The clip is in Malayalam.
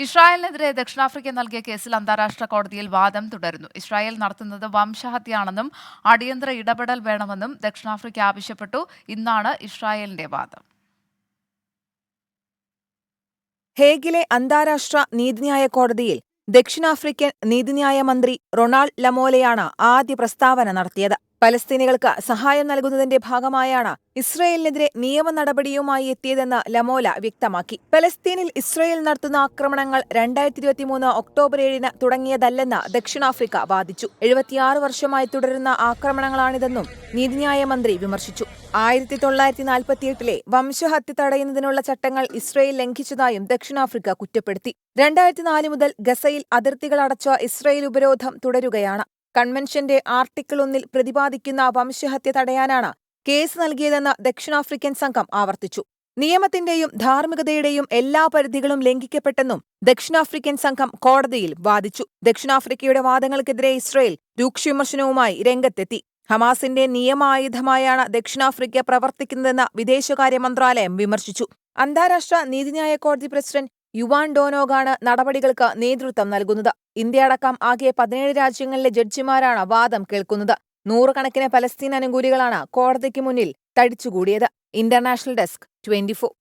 ഇസ്രായേലിനെതിരെ ദക്ഷിണാഫ്രിക്ക നൽകിയ കേസിൽ അന്താരാഷ്ട്ര കോടതിയിൽ വാദം തുടരുന്നു. ഇസ്രായേൽ നടത്തുന്നത് വംശഹത്യയാണെന്നും അടിയന്തര ഇടപെടൽ വേണമെന്നും ദക്ഷിണാഫ്രിക്ക ആവശ്യപ്പെട്ടു. ഇന്നാണ് ഇസ്രായേലിന്റെ വാദം. ഹേഗിലെ അന്താരാഷ്ട്ര നീതിന്യായ കോടതിയിൽ ദക്ഷിണാഫ്രിക്കൻ നീതിന്യായ മന്ത്രി റൊണാൾഡ് ലമോലയാണ് ആദ്യ പ്രസ്താവന നടത്തിയത്. പലസ്തീനികൾക്ക് സഹായം നൽകുന്നതിന്റെ ഭാഗമായാണ് ഇസ്രയേലിനെതിരെ നിയമ നടപടിയുമായി എത്തിയതെന്ന് ലമോല വ്യക്തമാക്കി. പലസ്തീനിൽ ഇസ്രയേൽ നടത്തുന്ന ആക്രമണങ്ങൾ 2023 ഒക്ടോബർ 7 തുടങ്ങിയതല്ലെന്ന് ദക്ഷിണാഫ്രിക്ക വാദിച്ചു. 76 വർഷമായി തുടരുന്ന ആക്രമണങ്ങളാണിതെന്നും നീതിന്യായ മന്ത്രി വിമർശിച്ചു. 1948 വംശഹത്യ തടയുന്നതിനുള്ള ചട്ടങ്ങൾ ഇസ്രയേൽ ലംഘിച്ചതായും ദക്ഷിണാഫ്രിക്ക കുറ്റപ്പെടുത്തി. 2004 മുതൽ ഗസയിൽ അതിർത്തികൾ അടച്ച ഇസ്രയേൽ ഉപരോധം തുടരുകയാണ്. കൺവെൻഷന്റെ ആർട്ടിക്കിൾ 1 പ്രതിപാദിക്കുന്ന വംശഹത്യ തടയാനാണ് കേസ് നൽകിയതെന്ന് ദക്ഷിണാഫ്രിക്കൻ സംഘം ആവർത്തിച്ചു. നിയമത്തിന്റെയും ധാർമ്മികതയുടെയും എല്ലാ പരിധികളും ലംഘിക്കപ്പെട്ടെന്നും ദക്ഷിണാഫ്രിക്കൻ സംഘം കോടതിയിൽ വാദിച്ചു. ദക്ഷിണാഫ്രിക്കയുടെ വാദങ്ങൾക്കെതിരെ ഇസ്രയേൽ രൂക്ഷവിമർശനവുമായി രംഗത്തെത്തി. ഹമാസിന്റെ നിയമായുധമായാണ് ദക്ഷിണാഫ്രിക്ക പ്രവർത്തിക്കുന്നതെന്ന് വിദേശകാര്യ മന്ത്രാലയം വിമർശിച്ചു. അന്താരാഷ്ട്ര നീതിന്യായ കോടതി പ്രസിഡന്റ് യുവാൻ ഡോനോഗാണ് നടപടികൾക്ക് നേതൃത്വം നൽകുന്നത്. ഇന്ത്യ അടക്കം ആകെ 17 രാജ്യങ്ങളിലെ ജഡ്ജിമാരാണ് വാദം കേൾക്കുന്നത്. നൂറുകണക്കിന് പലസ്തീൻ അനുകൂലികളാണ് കോടതിക്ക് മുന്നിൽ തടിച്ചുകൂടിയത്. International desk 24.